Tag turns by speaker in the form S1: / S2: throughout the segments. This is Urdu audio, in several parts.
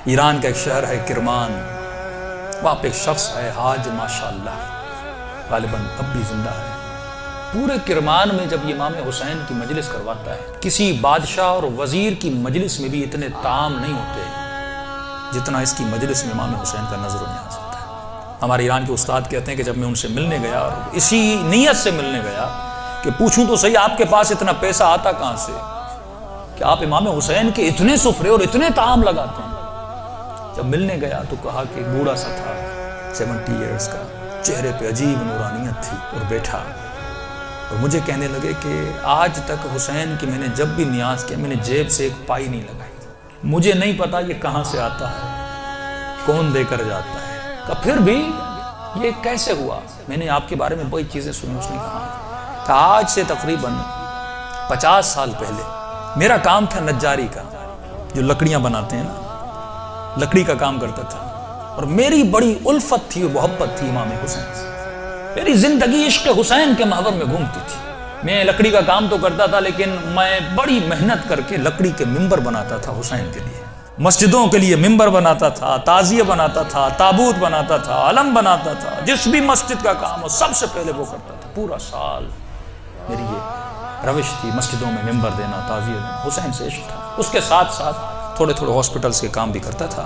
S1: ایران کا ایک شہر ہے کرمان، وہاں پہ ایک شخص ہے حاج ماشاءاللہ، غالباً اب بھی زندہ ہے۔ پورے کرمان میں جب یہ امام حسین کی مجلس کرواتا ہے، کسی بادشاہ اور وزیر کی مجلس میں بھی اتنے طعام نہیں ہوتے جتنا اس کی مجلس میں امام حسین کا نظر و نیاز ہوتا ہے۔ ہمارے ایران کے استاد کہتے ہیں کہ جب میں ان سے ملنے گیا اور اسی نیت سے ملنے گیا کہ پوچھوں تو صحیح آپ کے پاس اتنا پیسہ آتا کہاں سے کہ آپ امام حسین کے اتنے سفرے اور اتنے طعام لگاتے ہیں۔ جب ملنے گیا تو کہا کہ بوڑھا سا تھا 70 ایئرز کا، چہرے پہ عجیب نورانیت تھی، اور بیٹھا اور مجھے کہنے لگے کہ آج تک حسین کی میں نے جب بھی نیاز کیا میں نے جیب سے ایک پائی نہیں لگائی، مجھے نہیں پتا یہ کہاں سے آتا ہے، کون دے کر جاتا ہے، کہ پھر بھی یہ کیسے ہوا؟ میں نے آپ کے بارے میں بڑی چیزیں سنی۔ اس نے کہا کہ آج سے تقریباً 50 سال پہلے میرا کام تھا نجاری کا، جو لکڑیاں بناتے ہیں نا، لکڑی کا کام کرتا تھا، اور میری بڑی الفت تھی اور محبت تھی امام حسین سے، میری زندگی عشق حسین کے محور میں گھومتی تھی۔ میں لکڑی کا کام تو کرتا تھا لیکن میں بڑی محنت کر کے لکڑی کے ممبر بناتا تھا حسین کے لیے، مسجدوں کے لیے ممبر بناتا تھا، تعزیہ بناتا تھا، تابوت بناتا تھا، علم بناتا تھا، جس بھی مسجد کا کام ہو سب سے پہلے وہ کرتا تھا۔ پورا سال میری یہ روش تھی، مسجدوں میں ممبر دینا، تعزیہ دینا، حسین سے عشق تھا۔ اس کے ساتھ ساتھ تھوڑے ہاسپٹلز کے کام بھی کرتا تھا۔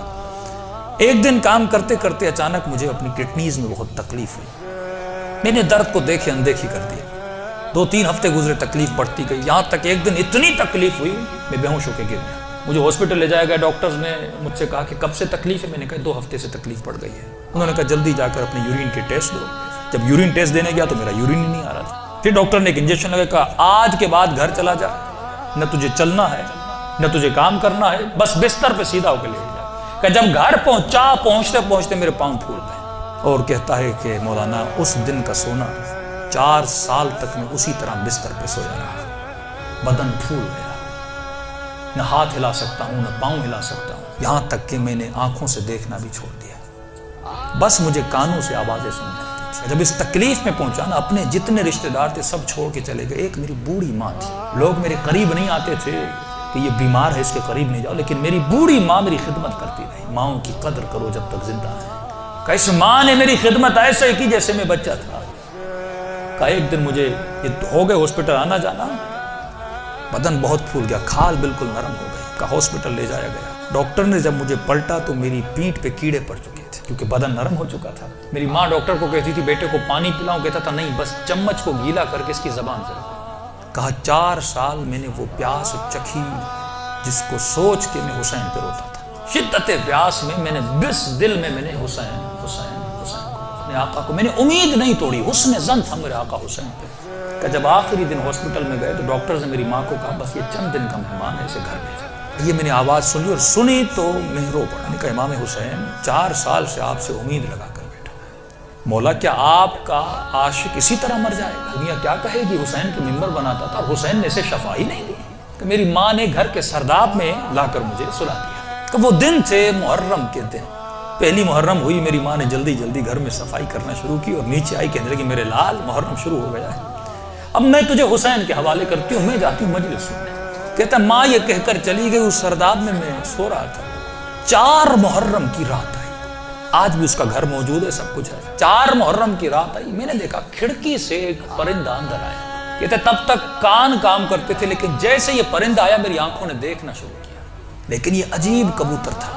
S1: ایک دن کام کرتے کرتے اچانک مجھے اپنی کڈنیز میں بہت تکلیف ہوئی، میں نے درد کو دیکھے اندیکھی کر دیا۔ 2-3 ہفتے گزرے، تکلیف بڑھتی گئی، یہاں تک ایک دن اتنی تکلیف ہوئی میں بے ہوش ہو کے گر گیا۔ مجھے ہاسپٹل لے جایا گیا، ڈاکٹرز نے مجھ سے کہا کہ کب سے تکلیف ہے؟ میں نے کہا 2 ہفتے سے تکلیف پڑ گئی ہے۔ انہوں نے کہا جلدی جا کر اپنے یورین کے ٹیسٹ دو۔ جب یورین ٹیسٹ دینے گیا تو میرا یورین ہی نہیں آ رہا تھا۔ پھر ڈاکٹر نے ایک انجیکشن لگا، کہا آج کے بعد گھر چلا جا، نہ تجھے چلنا ہے نہ تجھے کام کرنا ہے، بس بستر پہ سیدھا ہو کے لے جا۔ کہ جب گھر پہنچتے پہنچتے میرے پاؤں پھول گئے، اور کہتا ہے کہ مولانا اس دن کا سونا 4 سال تک میں اسی طرح بستر پہ سویا رہا، بدن پھول گیا، نہ ہاتھ ہلا سکتا ہوں نہ پاؤں ہلا سکتا ہوں، یہاں تک کہ میں نے آنکھوں سے دیکھنا بھی چھوڑ دیا، بس مجھے کانوں سے آوازیں سنتی تھی۔ جب اس تکلیف میں پہنچا نا، اپنے جتنے رشتہ دار تھے سب چھوڑ کے چلے گئے۔ ایک میری بوڑھی ماں تھی، لوگ میرے قریب نہیں آتے تھے کہ یہ بیمار ہے اس کے قریب نہیں جاؤ، لیکن میری بوڑھی ماں میری خدمت کرتی رہی۔ ماؤں کی قدر کرو جب تک زندہ ہے، کہ اس ماں نے میری خدمت ایسے کی جیسے میں بچہ تھا۔ کہ ایک دن مجھے یہ ہو گئے ہاسپٹل آنا جانا، بدن بہت پھول گیا، کھال بالکل نرم ہو گئی، کہ ہاسپٹل لے جایا گیا۔ ڈاکٹر نے جب مجھے پلٹا تو میری پیٹھ پہ کیڑے پڑ چکے تھے کیونکہ بدن نرم ہو چکا تھا۔ میری ماں ڈاکٹر کو کہتی تھی بیٹے کو پانی پلاؤں، کہتا تھا نہیں، بس چمچ کو گیلا کر کے اس کی زبان سے رکھو۔ کہا 4 سال میں نے وہ پیاس چکھی جس کو سوچ کے میں حسین پہ روتا تھا۔ شدت پیاس میں نے بس دل میں نے حسین حسین حسین کو، اپنے آقا کو میں نے امید نہیں توڑی، حسن ظن تھا میرے آقا حسین پہ۔ کہ جب آخری دن ہاسپٹل میں گئے تو ڈاکٹرز نے میری ماں کو کہا بس یہ چند دن کا مہمان ہے، اسے گھر بھیجا۔ یہ میں نے آواز سنی اور سنی تو میں رو پڑا۔ میں نے کہا امام حسین 4 سال سے آپ سے امید لگا کر بیٹھا، مولا کیا آپ کا عاشق اسی طرح مر جائے گا؟ دنیا کیا کہے گی حسین کے ممبر بناتا تھا اور حسین نے اسے شفا ہی نہیں دی۔ کہ میری ماں نے گھر کے سرداب میں لا کر مجھے سلا دیا۔ کہ وہ دن تھے محرم کے دن، پہلی محرم ہوئی، میری ماں نے جلدی جلدی گھر میں صفائی کرنا شروع کی اور نیچے آئی، کہنے لگی میرے لال محرم شروع ہو گیا ہے، اب میں تجھے حسین کے حوالے کرتی ہوں، میں جاتی ہوں مجلس سننے۔ کہتا ماں یہ کہہ کر چلی گئی، اس سرداب میں سو رہا تھا، 4 محرم کی رات آئی، آج بھی اس کا گھر موجود ہے، سب کچھ ہے۔ 4 محرم کی رات آئی، میں نے دیکھا کھڑکی سے ایک پرندہ اندر آیا۔ کہتے تب تک کان کام کرتے تھے، لیکن جیسے یہ پرندہ آیا میری آنکھوں نے دیکھنا شروع کیا۔ لیکن یہ عجیب کبوتر تھا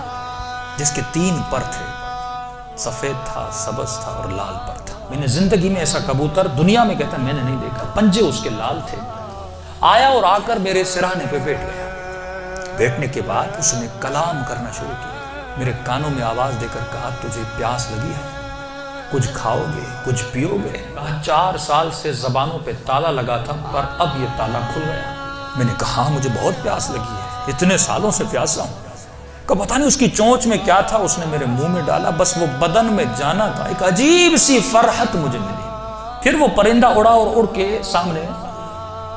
S1: جس کے 3 پر تھے، سفید تھا، سبز تھا اور لال پر تھا۔ میں نے زندگی میں ایسا کبوتر دنیا میں کہتا میں نے نہیں دیکھا، پنجے اس کے لال تھے۔ آیا اور آ کر میرے سرہانے پہ بیٹھ گیا۔ بیٹھنے کے بعد اس نے کلام کرنا شروع کیا، میرے کانوں میں آواز دے کر کہا تجھے پیاس لگی ہے، کچھ کھاؤ گے، کچھ پیو گے؟ کہا 4 سال سے زبانوں پہ تالا لگا تھا پر اب یہ تالا کھل گیا۔ میں نے کہا مجھے بہت پیاس لگی ہے، اتنے سالوں سے پیاسا ہوں۔ کہ پتہ نہیں اس کی چونچ میں کیا تھا، اس نے میرے منہ میں ڈالا، بس وہ بدن میں جانا تھا، ایک عجیب سی فرحت مجھے ملی۔ پھر وہ پرندہ اڑا اور اڑ کے سامنے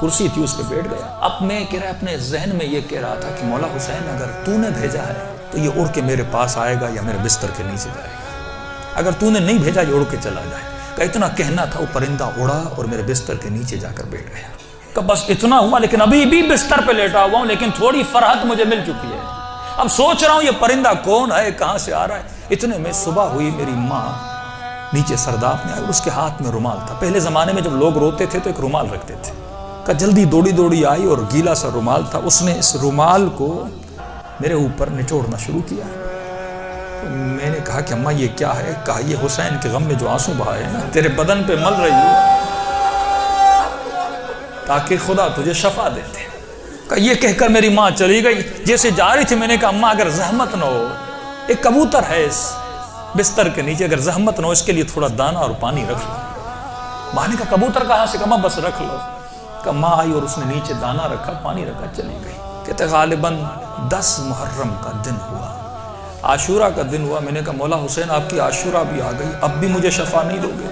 S1: کرسی تھی اس پہ بیٹھ گیا۔ اب میں کہہ رہا اپنے ذہن میں یہ کہہ رہا تھا کہ مولا حسین اگر تو نے بھیجا ہے تو یہ اڑ کے میرے پاس آئے گا یا میرے بستر کے نیچے جائے گا، اگر تو نے نہیں بھیجا یہ اڑ کے چلا جائے گا۔ کہ اتنا کہنا تھا، وہ پرندہ اڑا اور میرے بستر کے نیچے جا کر بیٹھ گیا۔ کہ بس اتنا ہوا، لیکن ابھی بھی بستر پہ لیٹا ہوا ہوں، لیکن تھوڑی فرحت مجھے مل چکی ہے۔ اب سوچ رہا ہوں یہ پرندہ کون ہے، کہاں سے آ رہا ہے۔ اتنے میں صبح ہوئی، میری ماں نیچے سرداب میں آئی اور اس کے ہاتھ میں رومال تھا۔ پہلے زمانے میں جب لوگ روتے تھے تو ایک رومال رکھتے تھے۔ کہ جلدی دوڑی آئی اور گیلا سا رومال تھا، اس نے اس رومال کو میرے اوپر نچوڑنا شروع کیا۔ میں نے کہا کہ اماں یہ کیا ہے؟ کہا یہ حسین کے غم میں جو آنسو بہائے نا تیرے بدن پہ مل رہی ہو تاکہ خدا تجھے شفا دیتے۔ کہ یہ کہہ کر میری ماں چلی گئی۔ جیسے جا رہی تھی میں نے کہا اماں اگر زحمت نہ ہو، ایک کبوتر ہے اس بستر کے نیچے، اگر زحمت نہ ہو اس کے لیے تھوڑا دانہ اور پانی رکھ لو۔ ماں نے کہا کبوتر کہاں سے؟ کہا بس رکھ لو۔ کہ ماں آئی اور اس نے نیچے دانہ رکھا، پانی رکھا، چلی گئی۔ کہتے غالباً 10 محرم کا دن ہوا، عاشورہ کا دن ہوا۔ میں نے کہا مولا حسین آپ کی عاشورہ بھی آ گئی، اب بھی مجھے شفا نہیں دو گے؟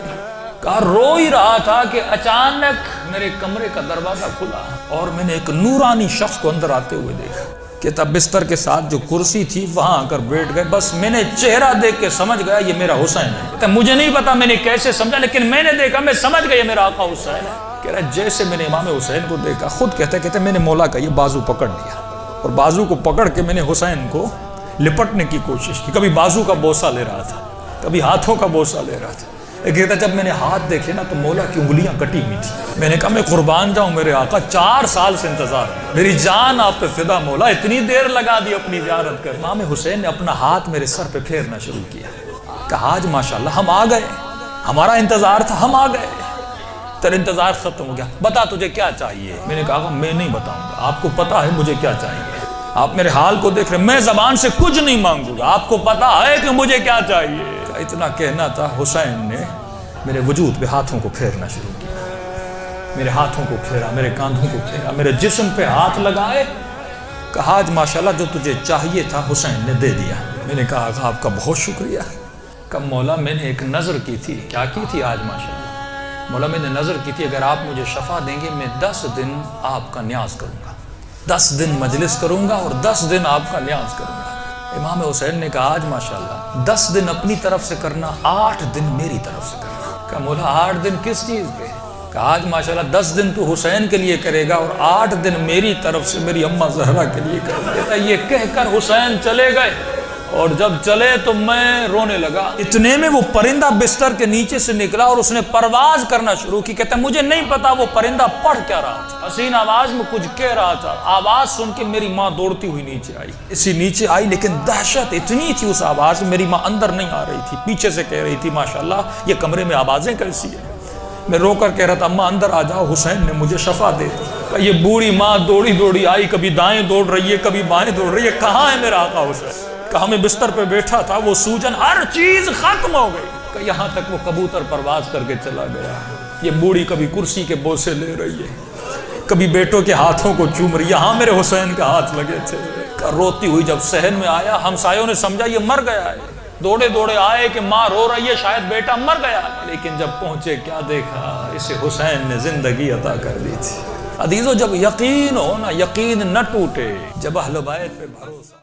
S1: کہا رو ہی رہا تھا کہ اچانک میرے کمرے کا دروازہ کھلا اور میں نے ایک نورانی شخص کو اندر آتے ہوئے دیکھا۔ کہتا بستر کے ساتھ جو کرسی تھی وہاں آ کر بیٹھ گئے، بس میں نے چہرہ دیکھ کے سمجھ گیا یہ میرا حسین ہے۔ کہتا مجھے نہیں پتا میں نے کیسے سمجھا، لیکن میں نے دیکھا، میں سمجھ گیا یہ میرا آقا حسین ہے۔ کہہ رہا جیسے میں نے امام حسین کو دیکھا، خود کہتے میں نے مولا کا یہ بازو پکڑ لیا اور بازو کو پکڑ کے میں نے حسین کو لپٹنے کی کوشش کی۔ کبھی بازو کا بوسہ لے رہا تھا، کبھی ہاتھوں کا بوسہ لے رہا تھا۔ کہتا جب میں نے ہاتھ دیکھے نا تو مولا کی انگلیاں کٹی ہوئی تھی۔ میں نے کہا میں قربان جاؤں میرے آقا، 4 سال سے انتظار ہے، میری جان آپ پہ فدا مولا، اتنی دیر لگا دی اپنی زیارت کر۔ امام حسین نے اپنا ہاتھ میرے سر پہ پھیرنا شروع کیا۔ کہا آج ماشاءاللہ ہم آ گئے، ہمارا انتظار تھا، ہم آ گئے، تیرا انتظار ختم ہو گیا، بتا تجھے کیا چاہیے؟ میں نے کہا میں نہیں بتاؤں گا، آپ کو پتا ہے مجھے کیا چاہیے، آپ میرے حال کو دیکھ رہے، میں زبان سے کچھ نہیں مانگوں گا، آپ کو پتا ہے کہ مجھے کیا چاہیے۔ اتنا کہنا تھا، حسین نے میرے وجود پہ ہاتھوں کو پھیرنا شروع کیا، میرے ہاتھوں کو پھیرا، میرے کاندھوں کو پھیرا، میرے جسم پہ ہاتھ لگائے۔ کہا آج ماشاءاللہ جو تجھے چاہیے تھا حسین نے دے دیا۔ میں نے کہا آقا آپ کا بہت شکریہ۔ کہ مولا میں نے ایک نظر کی تھی۔ کیا کی تھی آج ماشاءاللہ؟ مولا میں نے نظر کی تھی اگر آپ مجھے شفا دیں گے میں 10 دن آپ کا نیاز کروں گا، 10 دن مجلس کروں گا اور 10 دن آپ کا نیاز کروں گا۔ امام حسین نے کہا آج ماشاءاللہ 10 دن اپنی طرف سے کرنا، 8 دن میری طرف سے کرنا۔ کہا مولا 8 دن کس چیز کے؟ کہا آج ماشاءاللہ 10 دن تو حسین کے لیے کرے گا اور 8 دن میری طرف سے میری اماں زہرا کے لیے کرے گا۔ یہ کہہ کر حسین چلے گئے اور جب چلے تو میں رونے لگا۔ اتنے میں وہ پرندہ بستر کے نیچے سے نکلا اور اس نے پرواز کرنا شروع کی۔ کہتا مجھے نہیں پتا وہ پرندہ پڑھ کیا رہا تھا، حسین آواز میں کچھ کہہ رہا تھا۔ آواز سن کے میری ماں دوڑتی ہوئی نیچے آئی، اسی نیچے آئی، لیکن دہشت اتنی تھی اس آواز میں، میری ماں اندر نہیں آ رہی تھی، پیچھے سے کہہ رہی تھی ماشاءاللہ یہ کمرے میں آوازیں کیسی ہیں۔ میں رو کر کہہ رہا تھا اماں اندر آ جاؤ، حسین نے مجھے شفا دے دی۔ یہ بوڑھی ماں دوڑی آئی، کبھی دائیں دوڑ رہی ہے کبھی بائیں دوڑ رہی ہے، کہاں ہے میرا آقا حسین؟ کہا میں بستر پہ بیٹھا تھا، وہ سوجن ہر چیز ختم ہو گئی، کہ یہاں تک وہ کبوتر پرواز کر کے چلا گیا۔ یہ بوڑھی کبھی کرسی کے بوسے لے رہی ہے، کبھی بیٹوں کے ہاتھوں کو چوم رہی، یہاں میرے حسین کا ہاتھ لگے تھے۔ روتی ہوئی جب صحن میں آیا، ہمسایوں نے سمجھا یہ مر گیا ہے، دوڑے آئے کہ ماں رو رہی ہے شاید بیٹا مر گیا، لیکن جب پہنچے کیا دیکھا، اسے حسین نے زندگی عطا کر دی تھی۔ عزیزو جب یقین ہو نا، یقین نہ ٹوٹے، جب اہل بیت پہ بھروسہ